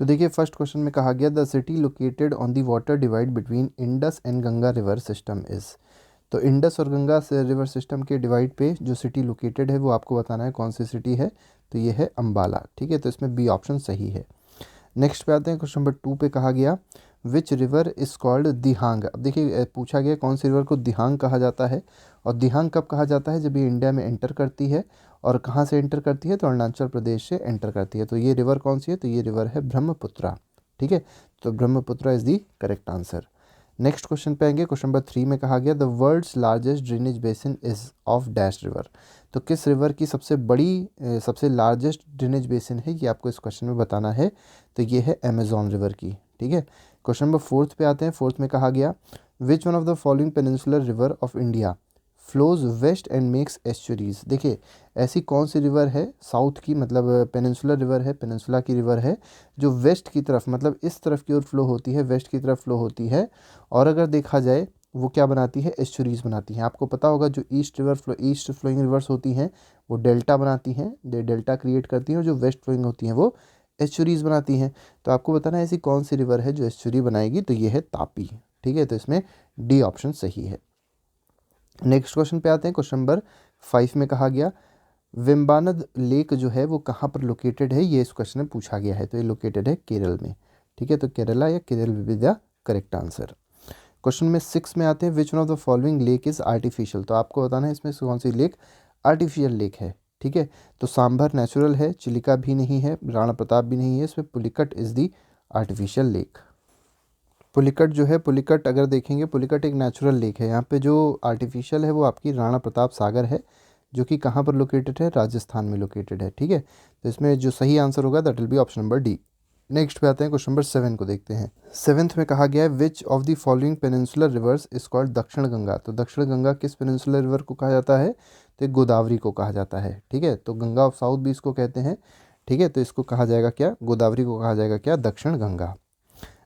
तो देखिए first question में कहा गया the city located on the water divide between Indus and Ganga river system is. तो इंडस और गंगा से रिवर सिस्टम के डिवाइड पे जो सिटी लोकेटेड है वो आपको बताना है कौन सी सिटी है। तो ये है अम्बाला। ठीक है, तो इसमें बी ऑप्शन सही है। नेक्स्ट पे आते हैं, क्वेश्चन नंबर 2 पे कहा गया विच रिवर इज़ कॉल्ड दिहांग। अब देखिए पूछा गया कौन सी रिवर को दिहांग कहा जाता है, और दिहांग कब कहा जाता है, जब ये इंडिया में एंटर करती है। और कहाँ से एंटर करती है, तो अरुणाचल प्रदेश से एंटर करती है। तो ये रिवर कौन सी है, तो ये रिवर है ब्रह्मपुत्रा। ठीक है, तो Brahmaputra is the correct answer. Next question पे आएंगे, क्वेश्चन नंबर 3 में कहा गया the world's largest drainage basin is of dash river. तो किस रिवर की सबसे बड़ी सबसे लार्जेस्ट ड्रेनेज बेसिन है, ये आपको इस क्वेश्चन में बताना है। तो ये है अमेजॉन रिवर की। ठीक है, क्वेश्चन नंबर 4 पे आते हैं। 4 में कहा गया which one of the following peninsular river of India flows west and makes estuaries. देखिए ऐसी कौन सी रिवर है साउथ की, मतलब पेनिनसुलर रिवर है, पेनिनसुला की रिवर है, जो वेस्ट की तरफ मतलब इस तरफ की ओर फ्लो होती है, वेस्ट की तरफ फ्लो होती है। और अगर देखा जाए वो क्या बनाती है, एस्चुरीज बनाती हैं। आपको पता होगा जो ईस्ट फ्लोइंग रिवर्स होती हैं वो डेल्टा बनाती हैं, डेल्टा क्रिएट करती हैं, और जो वेस्ट फ्लोइंग होती हैं वो एस्चुरीज बनाती हैं। तो आपको बताना है ऐसी कौन सी रिवर है जो एस्चुरी बनाएगी, तो ये है तापी। ठीक है, तो इसमें डी ऑप्शन सही है। नेक्स्ट क्वेश्चन पे आते हैं, क्वेश्चन नंबर 5 में कहा गया वेम्बानद लेक जो है वो कहाँ पर लोकेटेड है, ये इस क्वेश्चन में पूछा गया है। तो ये लोकेटेड है केरल में। ठीक है, तो केरला या Kerala will be the correct answer. Question में 6 में आते हैं विच one of the following lake is artificial. तो आपको बताना है इसमें से कौन सी लेक आर्टिफिशियल लेक है। ठीक है, तो सांभर नेचुरल है, चिलिका भी नहीं है, राणा प्रताप भी नहीं है, इसमें Pulicat is the artificial lake. Pulicat जो है, पुलिकट अगर देखेंगे, पुलिकट एक नेचुरल लेक है। यहाँ पे जो आर्टिफिशियल है वो आपकी राणा प्रताप सागर है, जो कि कहाँ पर लोकेटेड है, राजस्थान में लोकेटेड है। ठीक है, तो इसमें जो सही आंसर होगा that will be option number D. Next पे आते हैं, क्वेश्चन नंबर 7 को देखते हैं। 7th में कहा गया है विच of the following peninsular reverse is called दक्षिण गंगा। तो दक्षिण गंगा किस पेनिनसुलर रिवर को कहा जाता है, तो गोदावरी को कहा जाता है। ठीक है, तो गंगा ऑफ साउथ भी इसको कहते हैं। ठीक है, तो इसको कहा जाएगा क्या, गोदावरी को कहा जाएगा क्या, दक्षिण गंगा।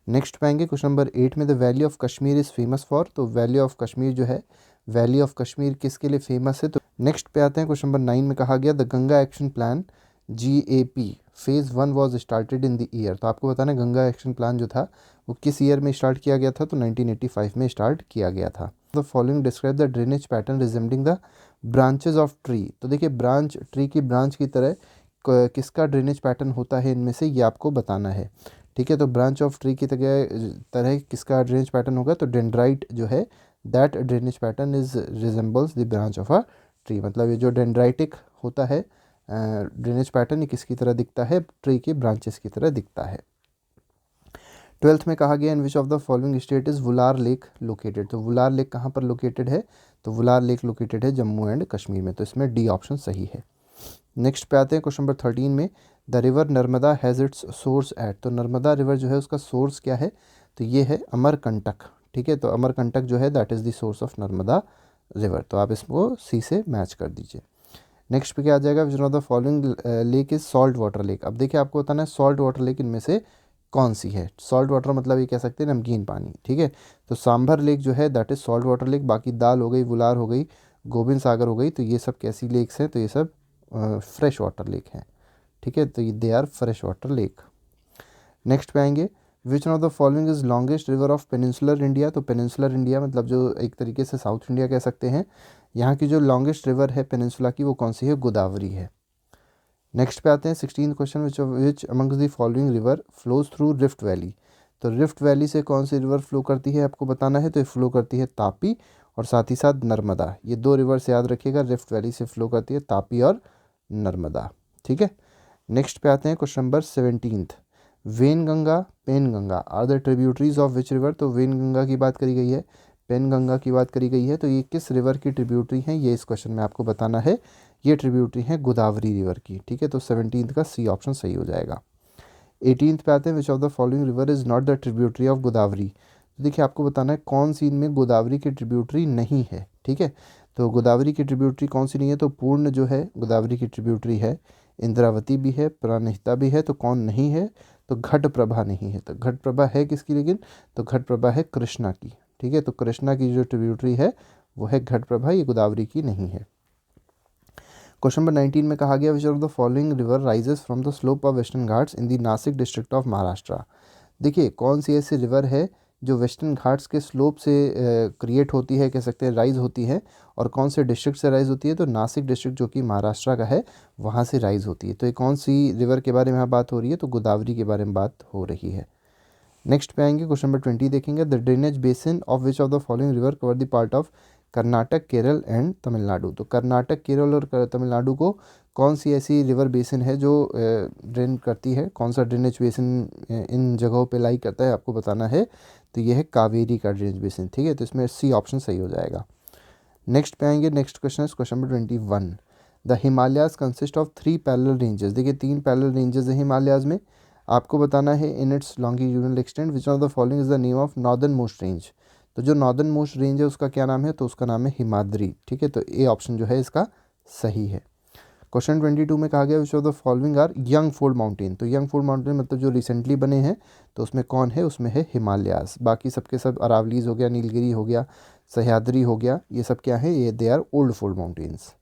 नेक्स्ट पाएंगे क्वेश्चन नंबर 8 में the valley of Kashmir is famous for. तो वैली ऑफ कश्मीर जो है, वैली ऑफ कश्मीर किसके लिए फेमस है। तो नेक्स्ट पे आते हैं, क्वेश्चन नंबर 9 में कहा गया the Ganga action plan GAP phase 1 was started in the year. तो आपको बताना है गंगा एक्शन प्लान जो था वो किस ईयर में स्टार्ट किया गया था, तो 1985 में स्टार्ट किया गया था। The following describe the drainage pattern resembling the branches of tree. तो देखिए ब्रांच, ट्री की ब्रांच की तरह किसका ड्रेनेज पैटर्न होता है इनमें से, ये आपको बताना है। ठीक है, तो ब्रांच ऑफ ट्री की तरह किसका ड्रेनेज पैटर्न होगा, तो डेंड्राइट जो है that drainage pattern is resembles the branch of a tree. मतलब ये जो डेंड्राइटिक होता है ड्रेनेज पैटर्न, ये किसकी तरह दिखता है, ट्री की ब्रांचेस की तरह दिखता है। 12th में कहा गया in which of the following state is Wular lake located. तो वुलार लेक कहाँ पर लोकेटेड है, तो वुलार लेक लोकेटेड है जम्मू एंड कश्मीर में। तो इसमें डी ऑप्शन सही है। नेक्स्ट पे आते हैं, क्वेश्चन नंबर 13 में the river Narmada has its source at. तो नर्मदा रिवर जो है उसका सोर्स क्या है, तो ये है अमरकंटक। ठीक है, तो अमरकंटक जो है that is the source of Narmada river. तो आप इसको सी से मैच कर दीजिए। नेक्स्ट पे क्या आ जाएगा विच of the following lake is salt water lake. अब देखिए आपको बताना है सॉल्ट वाटर लेक इनमें से कौन सी है। सॉल्ट वाटर मतलब ये कह सकते हैं नमकीन पानी। ठीक है, तो सांभर लेक जो है that is salt water lake. बाकी दाल हो गई, वुलार हो गई, गोबिंद सागर हो गई, तो ये सब कैसी लेक्स हैं, तो ये सब फ्रेश वाटर लेक हैं। ठीक है, तो ये they are fresh water lake. Next पे आएंगे which one of the following is longest river of peninsular India. तो पेनिनसुलर इंडिया मतलब जो एक तरीके से साउथ इंडिया कह सकते हैं, यहाँ की जो लॉन्गेस्ट रिवर है पेनिनसुला की वो कौन सी है, गोदावरी है। नेक्स्ट पे आते हैं 16th question which amongst the following river flows through rift valley. तो रिफ्ट वैली से कौन सी रिवर फ्लो करती है आपको बताना है, तो ये फ्लो करती है तापी और साथ ही साथ नर्मदा। ये दो रिवर से याद रखिएगा, रिफ्ट वैली से फ्लो करती है तापी और नर्मदा। ठीक है, नेक्स्ट पे आते हैं question number 17th Wainganga Penganga are the tributaries of which river. तो वेन गंगा की बात करी गई है, पेन गंगा की बात करी गई है, तो ये किस रिवर की ट्रिब्यूटरी हैं, ये इस क्वेश्चन में आपको बताना है। ये ट्रिब्यूटरी है गोदावरी रिवर की। ठीक है, तो 17th का सी ऑप्शन सही हो जाएगा। 18th पे आते हैं विच of the following river is not the tributary of Godavari. तो देखिए आपको बताना है कौन सी इनमें गोदावरी की ट्रिब्यूटरी नहीं है। ठीक है, तो गोदावरी की ट्रिब्यूटरी कौन सी नहीं है, तो पूर्ण जो है गोदावरी की ट्रिब्यूटरी है, इंद्रावती भी है, प्राणहिता भी है, तो कौन नहीं है, तो घट प्रभा नहीं है। तो घट प्रभा है किसकी, लेकिन तो घट प्रभा है कृष्णा की। ठीक है, तो कृष्णा की जो ट्रिब्यूटरी है वो है घट प्रभा, ये गोदावरी की नहीं है। क्वेश्चन नंबर 19 में कहा गया which of the following river rises from the slope of western Ghats in the Nashik district of Maharashtra. देखिए कौन सी ऐसी रिवर है जो वेस्टर्न घाट्स के स्लोप से क्रिएट होती है, कह सकते हैं राइज होती है, और कौन से डिस्ट्रिक्ट से राइज होती है, तो नासिक डिस्ट्रिक्ट जो कि महाराष्ट्र का है वहाँ से राइज होती है। तो ये कौन सी रिवर के बारे में यहाँ बात हो रही है, तो गोदावरी के बारे में बात हो रही है। नेक्स्ट पे आएंगे क्वेश्चन नंबर 20 देखेंगे, the drainage basin of which of the following river cover the part of Karnataka, Kerala and Tamil Nadu. तो कर्नाटक, केरल और तमिलनाडु को कौन सी ऐसी रिवर बेसिन है जो ड्रेन करती है, कौन सा ड्रेनेज बेसिन इन जगहों पे लाई करता है, आपको बताना है। तो ये है कावेरी का ड्रेनेज बेसिन, ठीक है। तो इसमें सी ऑप्शन सही हो जाएगा। नेक्स्ट पे आएंगे, नेक्स्ट क्वेश्चन है question number 21, the Himalayas consist of 3 parallel ranges. देखिए 3 पैरेलल रेंजेस है हिमालयाज में, आपको बताना है in its longitudinal extent which of the following is the name of northern most range. तो जो नॉर्दर्न मोस्ट रेंज है उसका क्या नाम है, तो उसका नाम है हिमाद्री, ठीक है। तो ए ऑप्शन जो है इसका सही है। क्वेश्चन 22 में कहा गया which of the following are young fold mountain. तो यंग फोल्ड माउंटेन मतलब जो रिसेंटली बने हैं, तो उसमें कौन है, उसमें है हिमालयास। बाकी सबके सब अरावलीज हो गया, नीलगिरी हो गया, सह्याद्री हो गया, ये सब क्या है, ये they are old fold mountains.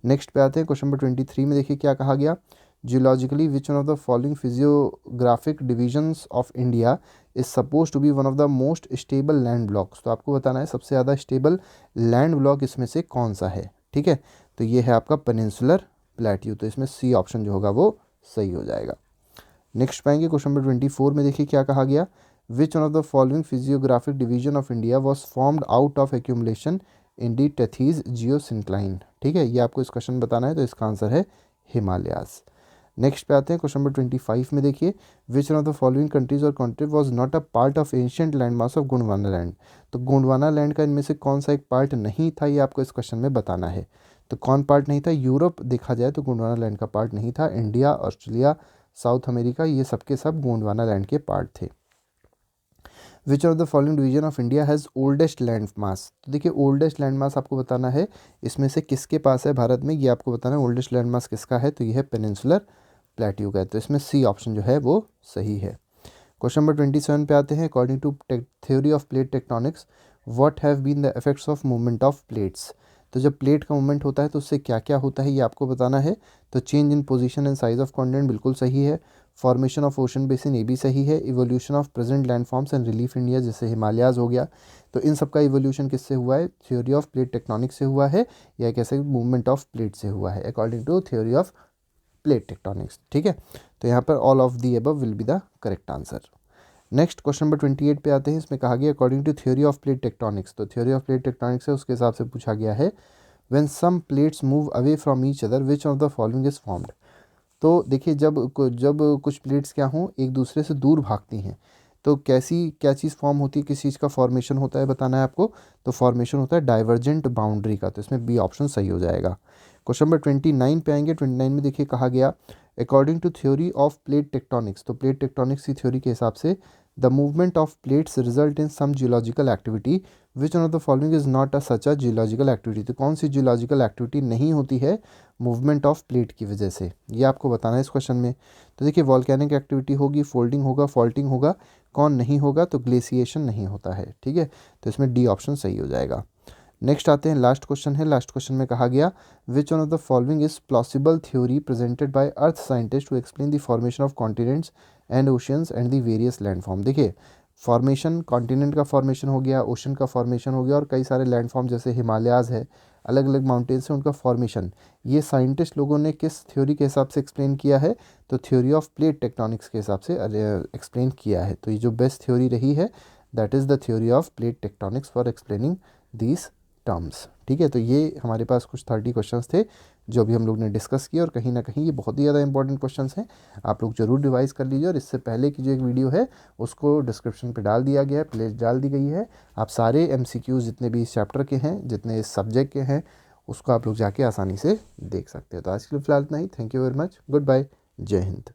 Next पे आते हैं क्वेश्चन नंबर 23 में, देखिए क्या कहा गया, geologically which one of the following physiographic divisions of India is suppose to be one of the most stable land blocks. तो आपको बताना है सबसे ज़्यादा स्टेबल लैंड ब्लॉक इसमें से कौन सा है, ठीक है। तो ये है आपका पेनिनसुलर प्लेट्यू, तो इसमें सी ऑप्शन जो होगा वो सही हो जाएगा। नेक्स्ट पाएंगे क्वेश्चन नंबर 24 में, देखिए क्या कहा गया, which one of the following physiographic division of India was formed out of accumulation in the Tethys geosyncline. ठीक है, ये आपको इस क्वेश्चन बताना है, तो इसका आंसर है हिमालयास। नेक्स्ट पे आते हैं क्वेश्चन नंबर 25 में, देखिए which one of the following countries और country was not a part of ancient landmass of Gondwanaland. तो गोंडवाना लैंड का इनमें से कौन सा एक पार्ट नहीं था, ये आपको इस क्वेश्चन में बताना है। तो कौन पार्ट नहीं था, यूरोप देखा जाए तो गोंडवाना लैंड का पार्ट नहीं था, इंडिया, ऑस्ट्रेलिया, साउथ अमेरिका, ये सब के सब गोंडवाना लैंड के पार्ट थे। विच of the following division of India has oldest land mass. तो देखिए ओल्डेस्ट लैंड मास आपको बताना है, इसमें से किसके पास है भारत में, ये आपको बताना है ओल्डेस्ट लैंड मास किसका है, तो ये है पेनिनसुलर प्लेट्यू का है। तो इसमें सी ऑप्शन जो है वो सही है। क्वेश्चन नंबर 27 पे आते हैं, according to theory of plate tectonics what have been the effects of movement of plates. तो जब प्लेट का मूवमेंट होता है तो उससे क्या क्या होता है, ये आपको बताना है। तो change in position and size of continent बिल्कुल सही है, फॉर्मेशन ऑफ ओशन बेसिन ये भी सही है, evolution of present landforms and relief India जैसे हिमालयाज हो गया, तो इन सब का इवोल्यूशन किससे हुआ है, थ्योरी ऑफ प्लेट टेक्टोनिक्स से हुआ है, या कैसे मूवमेंट ऑफ प्लेट से हुआ है, according to theory of plate tectonics. ठीक है, तो यहाँ पर all of the above will be the correct answer. Next question number 28 पे आते हैं, इसमें कहा गया according to theory of plate tectonics. तो थ्योरी ऑफ प्लेट टेक्टोनिक्स है उसके हिसाब से पूछा गया है, when some plates move away from each other which of the following is formed. तो देखिए जब कुछ प्लेट्स क्या हों एक दूसरे से दूर भागती हैं, तो कैसी क्या चीज़ फॉर्म होती है, किस चीज़ का फॉर्मेशन होता है बताना है आपको। तो फॉर्मेशन होता है डाइवर्जेंट बाउंड्री का, तो इसमें बी ऑप्शन सही हो जाएगा। क्वेश्चन नंबर 29 पे आएंगे, 29 में देखिए कहा गया according to theory of plate tectonics. तो प्लेट टेक्टोनिक्स की थ्योरी के हिसाब से the movement of plates result in some geological activity which one of the following is not a such a geological activity. तो कौन सी जियोलॉजिकल एक्टिविटी नहीं होती है मूवमेंट ऑफ प्लेट की वजह से, ये आपको बताना है इस क्वेश्चन में। तो देखिए वॉल्केनिक एक्टिविटी होगी, फोल्डिंग होगा, फॉल्टिंग होगा, कौन नहीं होगा, तो ग्लेशिएशन नहीं होता है। ठीक है, तो इसमें डी ऑप्शन सही हो जाएगा। नेक्स्ट आते हैं, लास्ट क्वेश्चन है, लास्ट क्वेश्चन में कहा गया which one of the following is plausible theory presented by earth scientist to explain the formation of continents and oceans and the various landform. देखिए फॉर्मेशन, कॉन्टिनेंट का formation हो गया, ocean का formation हो गया, और कई सारे लैंडफॉर्म जैसे हिमालयाज है, अलग अलग माउंटेन्स हैं, उनका फॉर्मेशन, ये साइंटिस्ट लोगों ने किस थ्योरी के हिसाब से एक्सप्लेन किया है, तो थ्योरी ऑफ प्लेट टेक्टोनिक्स के हिसाब से एक्सप्लेन किया है। तो ये जो बेस्ट थ्योरी रही है that is the theory of plate tectonics for explaining these terms. ठीक है, तो ये हमारे पास कुछ 30 क्वेश्चंस थे जो भी हम लोग ने डिस्कस किए, और कहीं ना कहीं ये बहुत ही ज़्यादा इंपॉर्टेंट क्वेश्चंस हैं, आप लोग जरूर रिवाइज कर लीजिए। और इससे पहले की जो एक वीडियो है उसको डिस्क्रिप्शन पे डाल दिया गया है, प्लेलिस्ट डाल दी गई है, आप सारे MCQs जितने भी इस चैप्टर के हैं, जितने इस सब्जेक्ट के हैं, उसको आप लोग जाके आसानी से देख सकते हैं। तो आज के लिए फिलहाल इतना ही, thank you very much, goodbye, जय हिंद।